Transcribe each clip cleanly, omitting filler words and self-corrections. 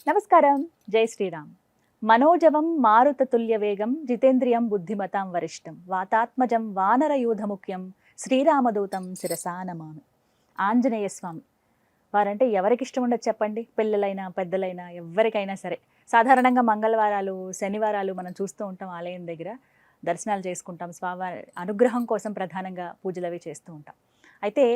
నమస్కారం. జై శ్రీరామ్. మనోజవం మారుతతుల్య వేగం జితేంద్రియం బుద్ధిమతాం వరిష్టం వాతాత్మజం వానరయూధముఖ్యం శ్రీరామదూతం శిరసా నమామి. ఆంజనేయ స్వామి వారంటే ఎవరికి ఇష్టం ఉండదు చెప్పండి? పిల్లలైనా పెద్దలైనా ఎవరికైనా సరే. సాధారణంగా మంగళవారాలు శనివారాలు మనం చూస్తూ ఉంటాం, ఆలయం దగ్గర దర్శనాలు చేసుకుంటాం, స్వామివారి అనుగ్రహం కోసం ప్రధానంగా పూజలు అవి చేస్తూ ఉంటాం. అయితే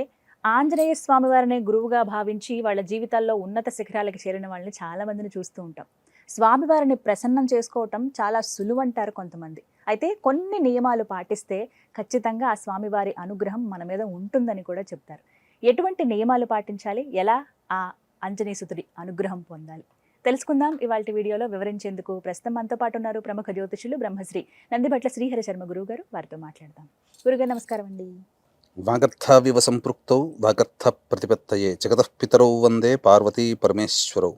ఆంజనేయ స్వామి వారిని గురువుగా భావించి వాళ్ళ జీవితాల్లో ఉన్నత శిఖరాలకు చేరిన వాళ్ళని చాలా మందిని చూస్తూ ఉంటాం. స్వామివారిని ప్రసన్నం చేసుకోవటం చాలా సులువంటారు కొంతమంది. అయితే కొన్ని నియమాలు పాటిస్తే ఖచ్చితంగా ఆ స్వామివారి అనుగ్రహం మన మీద ఉంటుందని కూడా చెప్తారు. ఎటువంటి నియమాలు పాటించాలి, ఎలా ఆ ఆంజనేయసుతుడి అనుగ్రహం పొందాలి తెలుసుకుందాం ఇవాళ వీడియోలో. వివరించేందుకు ప్రస్తుతం మనతో పాటు ఉన్నారు ప్రముఖ జ్యోతిషులు బ్రహ్మశ్రీ నందిభట్ల శ్రీహరి శర్మ గురువు గారు. వారితో మాట్లాడదాం. గురుగారు నమస్కారం అండి. వాగర్థావివ సంపృక్తౌ వాగర్థ ప్రతిపత్తయే జగతః పితరౌ వందే పార్వతీ పరమేశ్వరౌ.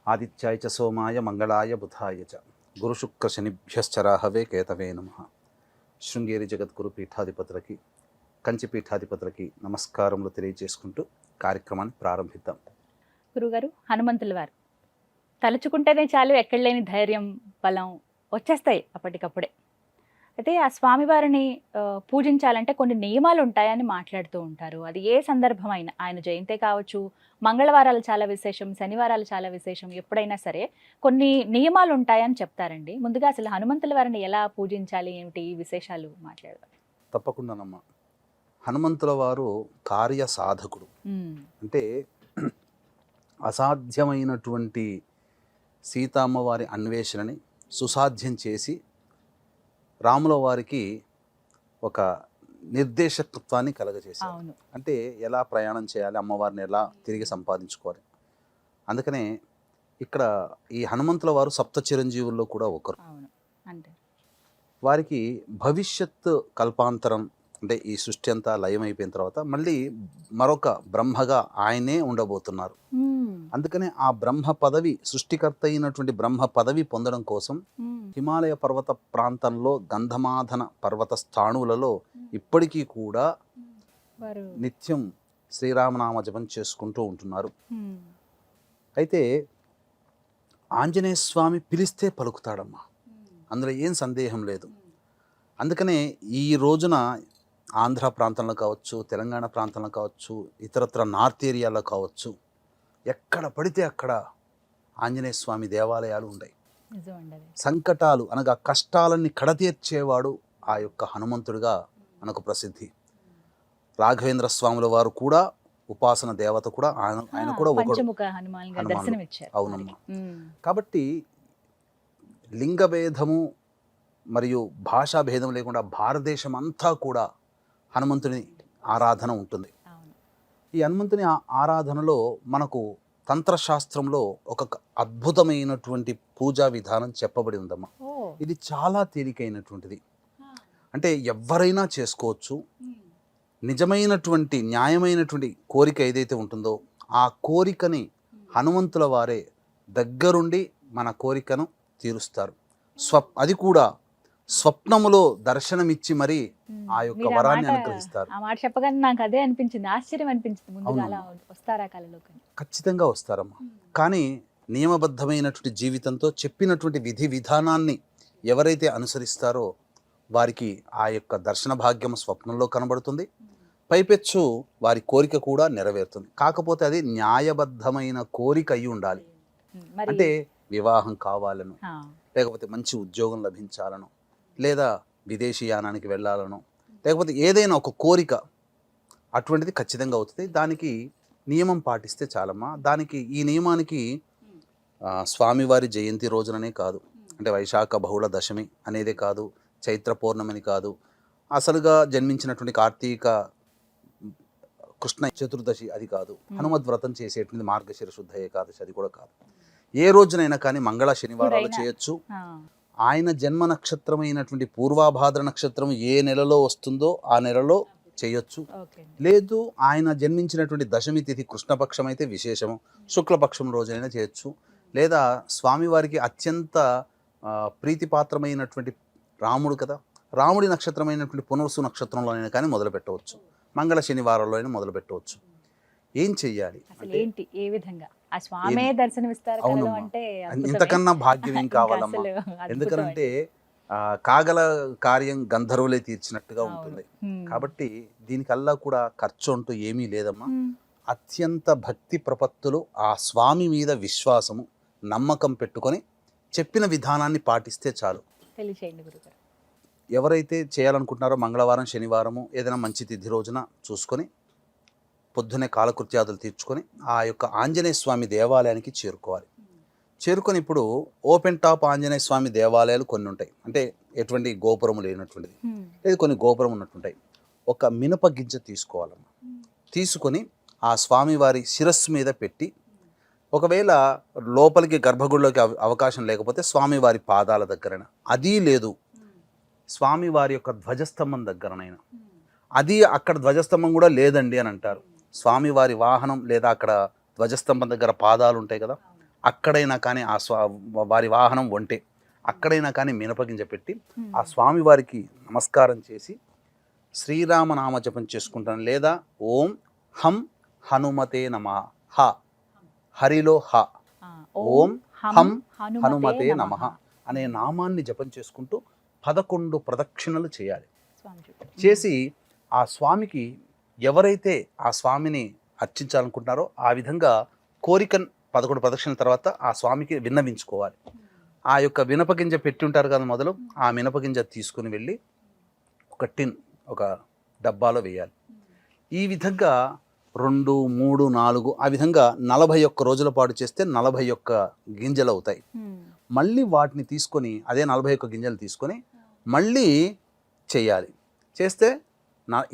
ఆదిత్యాయ చ సోమాయ మంగళాయ బుధాయ చ గురుశుక్ర శనిభ్యశ్చ రాహవే కేతవే నమః. శృంగేరి జగద్గురు పీఠాధిపతులకి, కంచి పీఠాధిపతులకి నమస్కారములు తెలియజేసుకుంటూ కార్యక్రమాన్ని ప్రారంభిద్దాం. గురుగారు, హనుమంతుల వారు తలుచుకుంటేనే చాలు, ఎక్కడ లేని ధైర్యం, బలం వచ్చేస్తాయి అప్పటికప్పుడే. అయితే ఆ స్వామివారిని పూజించాలంటే కొన్ని నియమాలు ఉంటాయని మాట్లాడుతూ ఉంటారు. అది ఏ సందర్భమైనా, ఆయన జయంతే కావచ్చు, మంగళవారాలు చాలా విశేషం, శనివారాలు చాలా విశేషం, ఎప్పుడైనా సరే కొన్ని నియమాలు ఉంటాయని చెప్తారండి. ముందుగా అసలు హనుమంతుల వారిని ఎలా పూజించాలి, ఏమిటి విశేషాలు మాట్లాడదాం. తప్పకుండానమ్మా. హనుమంతుల వారు కార్య సాధకుడు. అంటే అసాధ్యమైనటువంటి సీతమ్మవారి అన్వేషణని సుసాధ్యం చేసి రాముల వారికి ఒక నిర్దేశకత్వాన్ని కలగజేశారు. అంటే ఎలా ప్రయాణం చేయాలి, అమ్మవారిని ఎలా తిరిగి సంపాదించుకోవాలి. అందుకనే ఇక్కడ ఈ హనుమంతుల వారు సప్త చిరంజీవుల్లో కూడా ఒకరు. వారికి భవిష్యత్ కల్పాంతరం, అంటే ఈ సృష్టి అంతా లయమైపోయిన తర్వాత మళ్ళీ మరొక బ్రహ్మగా ఆయనే ఉండబోతున్నారు. అందుకనే ఆ బ్రహ్మ పదవి, సృష్టికర్త అయినటువంటి బ్రహ్మ పదవి పొందడం కోసం హిమాలయ పర్వత ప్రాంతంలో గంధమాధన పర్వత స్థాణువులలో ఇప్పటికీ కూడా నిత్యం శ్రీరామనామ జపం చేసుకుంటూ ఉంటున్నారు. అయితే ఆంజనేయ స్వామి పిలిస్తే పలుకుతాడమ్మా, అందులో ఏం సందేహం లేదు. అందుకనే ఈ రోజున ఆంధ్ర ప్రాంతంలో కావచ్చు, తెలంగాణ ప్రాంతంలో కావచ్చు, ఇతరత్ర నార్త్ ఏరియాలో కావచ్చు, ఎక్కడ పడితే అక్కడ ఆంజనేయ స్వామి దేవాలయాలు ఉన్నాయి. సంకటాలు అనగా కష్టాలన్నీ కడతీర్చేవాడు ఆ యొక్క హనుమంతుడిగా మనకు ప్రసిద్ధి. రాఘవేంద్ర స్వాముల వారు కూడా ఉపాసన దేవత కూడా ఆయన కూడా అవునమ్మా. కాబట్టి లింగ భేదము మరియు భాషా భేదం లేకుండా భారతదేశం అంతా కూడా హనుమంతుని ఆరాధన ఉంటుంది. ఈ హనుమంతుని ఆరాధనలో మనకు తంత్రశాస్త్రంలో ఒక అద్భుతమైనటువంటి పూజా విధానం చెప్పబడి ఉందమ్మా. ఇది చాలా తేలికైనటువంటిది, అంటే ఎవరైనా చేసుకోవచ్చు. నిజమైనటువంటి న్యాయమైనటువంటి కోరిక ఏదైతే ఉంటుందో ఆ కోరికని హనుమంతుల వారే దగ్గరుండి మన కోరికను తీరుస్తారు. అది కూడా స్వప్నములో దర్శనమిచ్చి మరి ఆ యొక్క వరాన్ని అనుగ్రహిస్తారు. ఆ మాట చెప్పగానే నాకు అదే అనిపించింది, ఆశ్చర్యం అనిపించింది. ముందుగా అలా వస్తారా కళలోకి? ఖచ్చితంగా వస్తారమ్మా. కానీ నియమబద్ధమైనటువంటి జీవితంతో చెప్పినటువంటి విధి విధానాన్ని ఎవరైతే అనుసరిస్తారో వారికి ఆ యొక్క దర్శన భాగ్యం స్వప్నంలో కనబడుతుంది. పైపెచ్చు వారి కోరిక కూడా నెరవేరుతుంది. కాకపోతే అది న్యాయబద్ధమైన కోరిక అయి ఉండాలి. అంటే వివాహం కావాలను, లేకపోతే మంచి ఉద్యోగం లభించాలను, లేదా విదేశీయానానికి వెళ్ళాలను, లేకపోతే ఏదైనా ఒక కోరిక అటువంటిది ఖచ్చితంగా అవుతుంది. దానికి నియమం పాటిస్తే చాలమ్మా. దానికి ఈ నియమానికి స్వామివారి జయంతి రోజుననే కాదు, అంటే వైశాఖ బహుళ దశమి అనేదే కాదు, చైత్ర పౌర్ణమిని కాదు, అసలుగా జన్మించినటువంటి కార్తీక కృష్ణ చతుర్దశి అది కాదు, హనుమద్ వ్రతం చేసేటువంటి మార్గశిర శుద్ధ ఏకాదశి అది కూడా కాదు. ఏ రోజునైనా కానీ మంగళ శనివారాలు చేయొచ్చు. ఆయన జన్మ నక్షత్రమైనటువంటి పూర్వాభాద్ర నక్షత్రం ఏ నెలలో వస్తుందో ఆ నెలలో చేయొచ్చు. లేదు ఆయన జన్మించినటువంటి దశమి తిథి కృష్ణపక్షం అయితే విశేషము, శుక్లపక్షం రోజైనా చేయొచ్చు. లేదా స్వామివారికి అత్యంత ప్రీతిపాత్రమైనటువంటి రాముడు కదా, రాముడి నక్షత్రమైనటువంటి పునర్సు నక్షత్రంలోనైనా కానీ మొదలు పెట్టవచ్చు, మంగళ శనివారంలో అయినా మొదలు పెట్టవచ్చు. ఏం చెయ్యాలి, ఏంటి, ఏ విధంగా? ఆ స్వామే దర్శనమిస్తారు కలలో అవునమ్మా. అంటే అద్భుతమే. ఇంతకన్నా భాగ్యం ఏం ఇంకా కావాలమ్మా? అసలు అద్భుతం ఎందుకనంటే అండి. కాగల కార్యం గంధర్వులే తీర్చినట్టుగా అవును. ఉంటుంది. హ్మ్. కాబట్టి దీనికల్లా కూడా ఖర్చు అంటూ ఏమీ లేదమ్మా. హ్మ్. అత్యంత భక్తి ప్రపత్తులు, ఆ స్వామి మీద విశ్వాసము, నమ్మకం పెట్టుకొని చెప్పిన విధానాన్ని పాటిస్తే చాలు. తెలియచేయండి గురుగారు. ఎవరైతే చేయాలనుకుంటున్నారో మంగళవారం, శనివారము ఏదైనా మంచి తిథి రోజున చూసుకొని పొద్దున్నే కాలకృత్యాదులు తీర్చుకొని ఆ యొక్క ఆంజనేయ స్వామి దేవాలయానికి చేరుకోవాలి. చేరుకొని ఇప్పుడు ఓపెన్ టాప్ ఆంజనేయ స్వామి దేవాలయాలు కొన్ని ఉంటాయి. అంటే ఎటువంటి గోపురం లేనటువంటిది, హ్మ్. లేదు కొన్ని గోపురం ఉన్నట్టుంటాయి. ఒక మినప గింజ తీసుకోవాలమ్మా. తీసుకొని ఆ స్వామివారి శిరస్సు మీద పెట్టి, ఒకవేళ లోపలికి గర్భగుడిలోకి అవకాశం లేకపోతే స్వామివారి పాదాల దగ్గరైనా, అదీ లేదు స్వామివారి యొక్క ధ్వజస్తంభం దగ్గరనైనా, అది అక్కడ ధ్వజస్తంభం కూడా లేదండి అని అంటారు, స్వామివారి వాహనం లేదా అక్కడ ధ్వజస్తంభం దగ్గర పాదాలు ఉంటాయి కదా, అక్కడైనా కానీ ఆ వారి వాహనం ఒంటే అక్కడైనా కానీ మినపగింజ పెట్టి ఆ స్వామివారికి నమస్కారం చేసి శ్రీరామనామ జపం చేసుకుంటాను. లేదా ఓం హం హనుమతే నమః, హ హరిలో హ, ఆ, ఓం హం హనుమతే హనుమతే నమః నమః అనే నామాన్ని జపం చేసుకుంటూ 11 ప్రదక్షిణలు చేయాలి. స్వామి చూడండి. చేసి ఆ స్వామికి ఎవరైతే ఆ స్వామిని అర్చించాలనుకుంటున్నారో ఆ విధంగా కోరికను 11 ప్రదక్షిణల తర్వాత ఆ స్వామికి విన్నవించుకోవాలి. ఆ యొక్క మినపగింజ పెట్టి ఉంటారు కదా మొదలు, ఆ మినపగింజ తీసుకుని వెళ్ళి ఒక టిన్, ఒక డబ్బాలో వేయాలి. ఈ విధంగా 2, 3, 4 ఆ విధంగా 41 రోజుల పాటు చేస్తే 41 గింజలు అవుతాయి. హ్మ్. మళ్ళీ వాటిని తీసుకొని అదే 41 గింజలు తీసుకొని మళ్ళీ చేయాలి. చేస్తే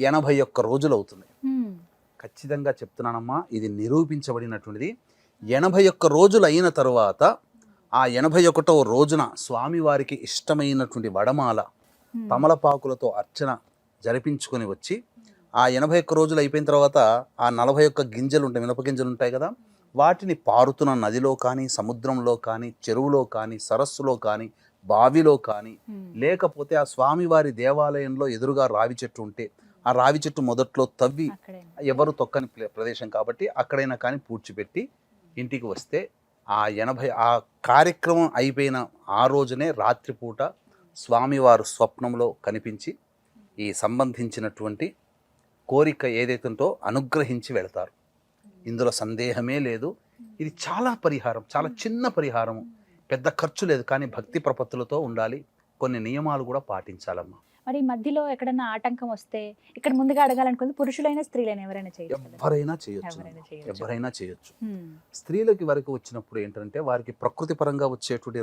81 రోజులు అవుతుంది. హ్మ్. ఖచ్చితంగా చెప్తున్నానమ్మా, ఇది నిరూపించబడినటువంటిది. 81 రోజులు అయిన తరువాత ఆ 81వ రోజున స్వామివారికి ఇష్టమైనటువంటి వడమాల తమలపాకులతో అర్చన జరిపించుకొని వచ్చి ఆ 81 రోజులు అయిపోయిన తర్వాత ఆ 41 గింజలు ఉంటాయి, మినప గింజలు ఉంటాయి కదా, వాటిని పారుతున్న నదిలో కానీ, సముద్రంలో కానీ, చెరువులో కానీ, సరస్సులో కానీ, బావిలో కానీ, లేకపోతే ఆ స్వామివారి దేవాలయంలో ఎదురుగా రావి చెట్టు ఉంటే ఆ రావి చెట్టు మొదట్లో తవ్వి, అక్కడే. ఎవరు తొక్కని ప్రదేశం కాబట్టి అక్కడైనా కానీ పూడ్చిపెట్టి ఇంటికి వస్తే ఆ కార్యక్రమం అయిపోయిన ఆ రోజునే రాత్రిపూట స్వామివారు స్వప్నంలో కనిపించి ఈ సంబంధించినటువంటి కోరిక ఏదైతే ఉందో అనుగ్రహించి వెళతారు. ఇందులో సందేహమే లేదు. ఇది చాలా పరిహారం, చాలా చిన్న పరిహారము, పెద్ద ఖర్చు లేదు, కానీ భక్తి ప్రపత్తులతో ఉండాలి. కొన్ని నియమాలు కూడా పాటించాలమ్మా. మరి మధ్యలో ఎక్కడన్నా ఆటంకం వస్తే ఇక్కడ ముందుగా అడగాలనుకుంది పురుషులైనా స్త్రీలైనా ఎవరైనా చేయొచ్చు కదా? ఎవరైనా చేయొచ్చు, ఎవరైనా చేయొచ్చు. ఎవరైనా చేయొచ్చు. హ్మ్. స్త్రీలకి వరకు వచ్చినప్పుడు ఏంటంటే వారికి ప్రకృతి పరంగా వచ్చేటువంటి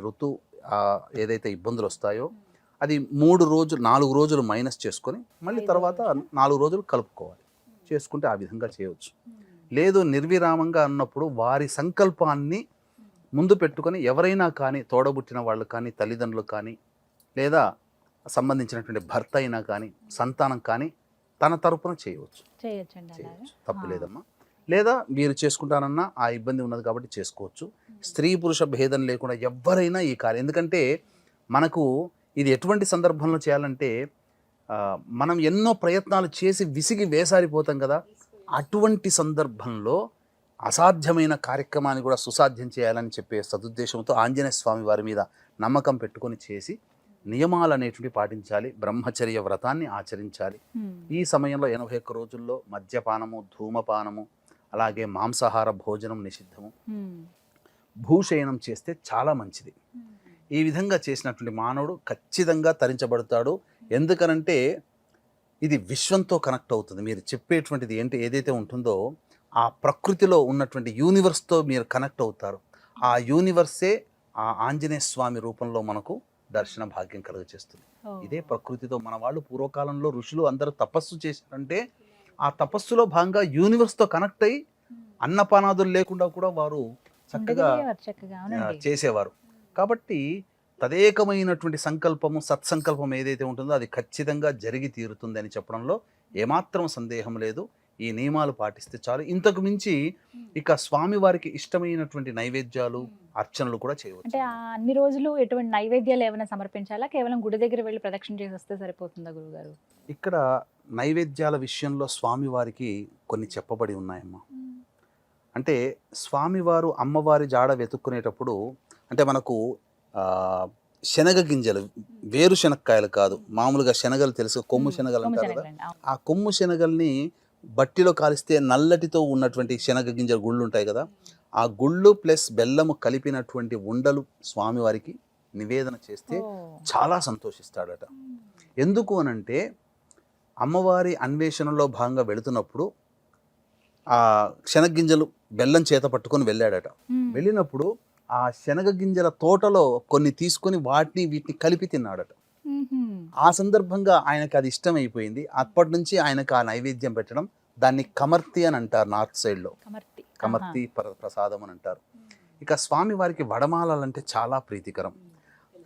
ఏదైతే ఇబ్బందులు వస్తాయో అది 3 రోజులు 4 రోజులు మైనస్ చేసుకొని మళ్ళీ తర్వాత 4 రోజులు కలుపుకోవాలి. చేసుకుంటే ఆ విధంగా చేయవచ్చు. లేదు నిర్విరామంగా అన్నప్పుడు వారి సంకల్పాన్ని ముందు పెట్టుకొని ఎవరైనా కానీ, తోడబుట్టిన వాళ్ళు కానీ, తల్లిదండ్రులు కానీ, లేదా సంబంధించినటువంటి భర్త అయినా కానీ, సంతానం కానీ తన తరపున చేయవచ్చు. చేయొచ్చండి అలాగా. చేయవచ్చు, తప్పు లేదమ్మా. లేదా మీరు చేసుకుంటానన్నా ఆ ఇబ్బంది ఉన్నది కాబట్టి చేసుకోవచ్చు. స్త్రీ పురుష భేదం లేకుండా ఎవరైనా ఈ కార్యం, ఎందుకంటే మనకు ఇది ఎటువంటి సందర్భంలో చేయాలంటే మనం ఎన్నో ప్రయత్నాలు చేసి విసిగి వేసారిపోతాం కదా, అటువంటి సందర్భంలో అసాధ్యమైన కార్యక్రమాన్ని కూడా సుసాధ్యం చేయాలని చెప్పే సదుద్దేశంతో ఆంజనేయ స్వామి వారి మీద నమ్మకం పెట్టుకొని చేసి నియమాలు అనేటివి పాటించాలి. బ్రహ్మచర్య వ్రతాన్ని ఆచరించాలి. ఈ సమయంలో 81 రోజుల్లో మద్యపానము, ధూమపానము, అలాగే మాంసాహార భోజనం నిషిద్ధము. భూశయనం చేస్తే చాలా మంచిది. ఈ విధంగా చేసినటువంటి మానవుడు ఖచ్చితంగా తరించబడతాడు. ఎందుకనంటే ఇది విశ్వంతో కనెక్ట్ అవుతుంది. మీరు చెప్పేటువంటిది ఏదైతే ఉంటుందో ఆ ప్రకృతిలో ఉన్నటువంటి యూనివర్స్తో మీరు కనెక్ట్ అవుతారు. ఆ యూనివర్సే ఆ ఆంజనేయ స్వామి రూపంలో మనకు దర్శన భాగ్యం కలుగజేస్తుంది. ఇదే ప్రకృతితో మన వాళ్ళు పూర్వకాలంలో ఋషులు అందరూ తపస్సు చేశారంటే ఆ తపస్సులో భాగంగా యూనివర్స్తో కనెక్ట్ అయ్యి అన్నపానాదులు లేకుండా కూడా వారు చక్కగా చేసేవారు. కాబట్టి తదేకమైనటువంటి సంకల్పము, సత్సంకల్పం ఏదైతే ఉంటుందో అది ఖచ్చితంగా జరిగి తీరుతుంది అని చెప్పడంలో ఏమాత్రం సందేహం లేదు. ఈ నియమాలు పాటిస్తే చాలు. ఇంతకు మించి ఇక స్వామి వారికి ఇష్టమైనటువంటి నైవేద్యాలు, అర్చనలు కూడా చేయవచ్చు. అంటే అన్ని రోజులు ఎటువంటి నైవేద్యాలు ఏమైనా సమర్పించాలా, కేవలం గుడి దగ్గర వెళ్ళి ప్రదక్షిణ చేసి వస్తే సరిపోతుందా గురుగారు? ఇక్కడ నైవేద్యాల విషయంలో స్వామి వారికి కొన్ని చెప్పబడి ఉన్నాయమ్మా. అంటే స్వామివారు అమ్మవారి జాడ వెతుక్కునేటప్పుడు అంటే మనకు శనగ గింజలు, వేరుశనక్కాయలు కాదు, మామూలుగా శనగలు తెలుసు, కొమ్ము శనగలు అంటారు కదా, ఆ కొమ్ము శనగల్ని బట్టిలో కాలిస్తే నల్లటితో ఉన్నటువంటి శనగ గింజల గుళ్ళు ఉంటాయి కదా, ఆ గుళ్ళు ప్లస్ బెల్లము కలిపినటువంటి ఉండలు స్వామివారికి నివేదన చేస్తే చాలా సంతోషిస్తాడట. ఎందుకు అనంటే అమ్మవారి అన్వేషణలో భాగంగా వెళుతున్నప్పుడు ఆ శనగగింజలు బెల్లం చేత పట్టుకొని వెళ్ళాడట. వెళ్ళినప్పుడు ఆ శనగ గింజల తోటలో కొన్ని తీసుకొని వీటిని కలిపి తిన్నాడట. ఆ సందర్భంగా ఆయనకి అది ఇష్టమైపోయింది. అప్పటి నుంచి ఆయనకు ఆ నైవేద్యం పెట్టడం, దాన్ని కమర్తి అని అంటారు నార్త్ సైడ్లో, కమర్తి ప్రసాదం అని అంటారు. ఇక స్వామి వారికి వడమాలంటే చాలా ప్రీతికరం,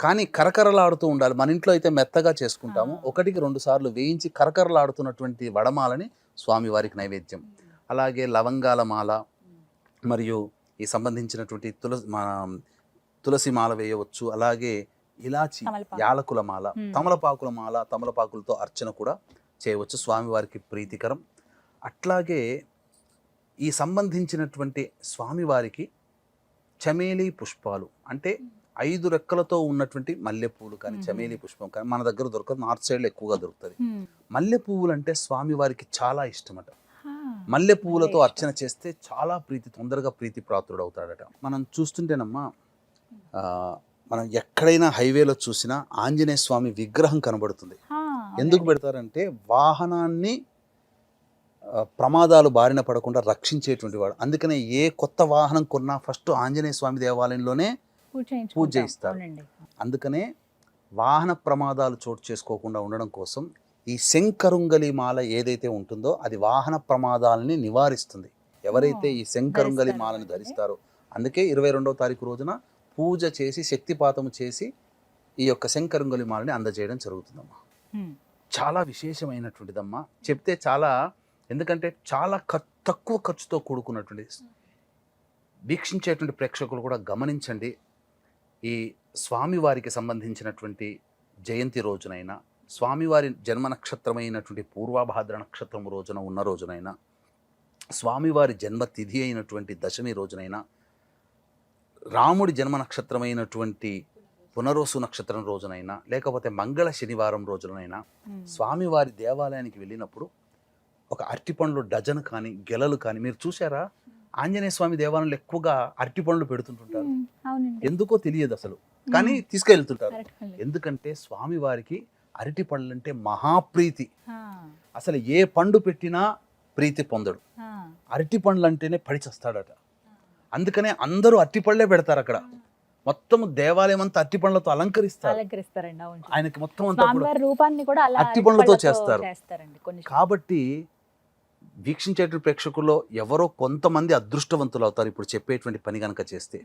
కానీ కరకరలాడుతూ ఉండాలి. మన ఇంట్లో అయితే మెత్తగా చేసుకుంటాము, 1-2 సార్లు వేయించి కరకరలాడుతున్నటువంటి వడమాలని స్వామివారికి నైవేద్యం. అలాగే లవంగాల మాల మరియు ఈ సంబంధించినటువంటి తులసి మాల వేయవచ్చు. అలాగే ఇలాచి, యాలకుల మాల, తమలపాకుల మాల, తమలపాకులతో అర్చన కూడా చేయవచ్చు, స్వామివారికి ప్రీతికరం. అట్లాగే ఈ సంబంధించినటువంటి స్వామివారికి చమేలి పుష్పాలు అంటే 5 రెక్కలతో ఉన్నటువంటి మల్లెపూలు కానీ చమేలి పుష్పం కానీ మన దగ్గర దొరకదు, నార్త్ సైడ్లో ఎక్కువగా దొరుకుతుంది. మల్లె పువ్వులు అంటే స్వామివారికి చాలా ఇష్టమట. మల్లె పువ్వులతో అర్చన చేస్తే చాలా తొందరగా ప్రీతి ప్రాతుడు అవుతాడట. మనం చూస్తుంటేనమ్మా మనం ఎక్కడైనా హైవేలో చూసినా ఆంజనేయ స్వామి విగ్రహం కనబడుతుంది. ఎందుకు పెడతారంటే వాహనాన్ని ప్రమాదాలు బారిన పడకుండా రక్షించేటువంటి వాడు. అందుకనే ఏ కొత్త వాహనం కొన్నా ఫస్ట్ ఆంజనేయ స్వామి దేవాలయంలోనే పూజ చేయిస్తారు. అందుకనే వాహన ప్రమాదాలు చోటు చేసుకోకుండా ఉండడం కోసం ఈ శంకరుంగలి మాల ఏదైతే ఉంటుందో అది వాహన ప్రమాదాలని నివారిస్తుంది. ఎవరైతే ఈ శంకరుంగలి మాలని ధరిస్తారో, అందుకే 22వ తారీఖు రోజున పూజ చేసి శక్తిపాతము చేసి ఈ యొక్క శంకరుంగలి మాలని అందజేయడం జరుగుతుందమ్మా. చాలా విశేషమైనటువంటిదమ్మా, చెప్తే చాలా, ఎందుకంటే చాలా తక్కువ ఖర్చుతో కూడుకున్నటువంటి. వీక్షించేటువంటి ప్రేక్షకులు కూడా గమనించండి, ఈ స్వామివారికి సంబంధించినటువంటి జయంతి రోజునైనా, స్వామివారి జన్మ నక్షత్రమైనటువంటి పూర్వభాద్ర నక్షత్రం రోజున ఉన్న రోజునైనా, స్వామివారి జన్మతిథి అయినటువంటి దశమి రోజునైనా, రాముడి జన్మ నక్షత్రమైనటువంటి పునరోసు నక్షత్రం రోజునైనా, లేకపోతే మంగళ శనివారం రోజునైనా స్వామివారి దేవాలయానికి వెళ్ళినప్పుడు ఒక అరటిపండ్లు డజన్ కానీ గెలలు కానీ, మీరు చూసారా ఆంజనేయ స్వామి దేవాలయంలో ఎక్కువగా అరటిపండ్లు పెడుతుంటుంటారు. ఎందుకో తెలియదు అసలు, కానీ తీసుకెళ్తుంటారు. ఎందుకంటే స్వామివారికి అరటి పళ్ళు అంటే మహాప్రీతి. అసలు ఏ పండు పెట్టినా ప్రీతి పొందడు, అరటి పండ్లు అంటేనే పడిచేస్తాడట. అందుకనే అందరూ అరటి పళ్ళే పెడతారు అక్కడ. మొత్తం దేవాలయం అంతా అరటి పండ్లతో అలంకరిస్తారండి. ఆయనకి మొత్తం అంతా అరటి పండ్లతో చేస్తారు. కాబట్టి వీక్షించేటువంటి ప్రేక్షకుల్లో ఎవరో కొంతమంది అదృష్టవంతులు అవుతారు ఇప్పుడు చెప్పేటువంటి పని కనుక చేస్తే.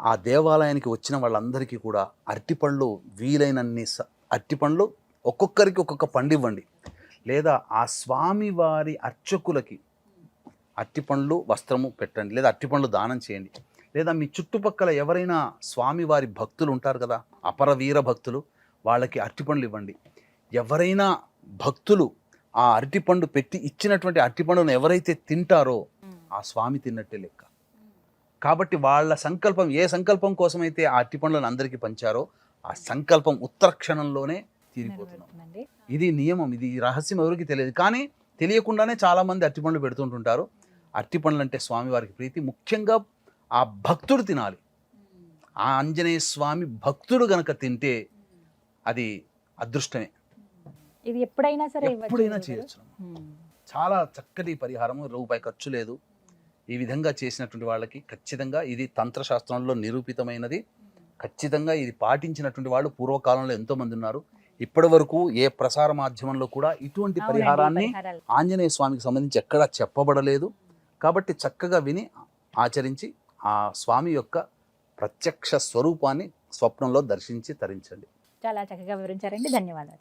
ఆ దేవాలయానికి వచ్చిన వాళ్ళందరికీ కూడా అరటిపండ్లు, వీలైనన్ని అరటిపండ్లు ఒక్కొక్కరికి ఒక్కొక్క పండు ఇవ్వండి, లేదా ఆ స్వామివారి అర్చకులకి అరటిపండ్లు వస్త్రము పెట్టండి, లేదా అరటిపండ్లు దానం చేయండి. లేదా మీ చుట్టుపక్కల ఎవరైనా స్వామివారి భక్తులు ఉంటారు కదా, అపర వీర భక్తులు, వాళ్ళకి అరటిపండ్లు ఇవ్వండి. ఎవరైనా భక్తులు ఆ అరటిపండు పెట్టి ఇచ్చినటువంటి అరటిపండును ఎవరైతే తింటారో ఆ స్వామి తిన్నట్టే లెక్క. కాబట్టి వాళ్ళ సంకల్పం, ఏ సంకల్పం కోసమైతే ఆ అరటిపండ్లను అందరికీ పంచారో ఆ సంకల్పం ఉత్తర క్షణంలోనే తీరిపోతున్నాం. ఇది నియమం, ఇది రహస్యం ఎవరికి తెలియదు, కానీ తెలియకుండానే చాలా మంది అరటిపండ్లు పెడుతుంటుంటారు. అరటిపండ్లు అంటే స్వామివారికి ప్రీతి, ముఖ్యంగా ఆ భక్తుడు తినాలి. ఆ ఆంజనేయ స్వామి భక్తుడు గనక తింటే అది అదృష్టమే. ఇది ఎప్పుడైనా సరే ఎప్పుడైనా చేయొచ్చు. చాలా చక్కటి పరిహారం, రూపాయి ఖర్చు లేదు. ఈ విధంగా చేసినటువంటి వాళ్ళకి ఖచ్చితంగా ఇది తంత్రశాస్త్రంలో నిరూపితమైనది. ఖచ్చితంగా ఇది పాటించినటువంటి వాళ్ళు పూర్వకాలంలో ఎంతో మంది ఉన్నారు. ఇప్పటి వరకు ఏ ప్రసార మాధ్యమంలో కూడా ఇటువంటి పరిహారాన్ని ఆంజనేయ స్వామికి సంబంధించి ఎక్కడా చెప్పబడలేదు. కాబట్టి చక్కగా విని ఆచరించి ఆ స్వామి యొక్క ప్రత్యక్ష స్వరూపాన్ని స్వప్నంలో దర్శించి తరించండి. చాలా చక్కగా వివరించారండి, ధన్యవాదాలు.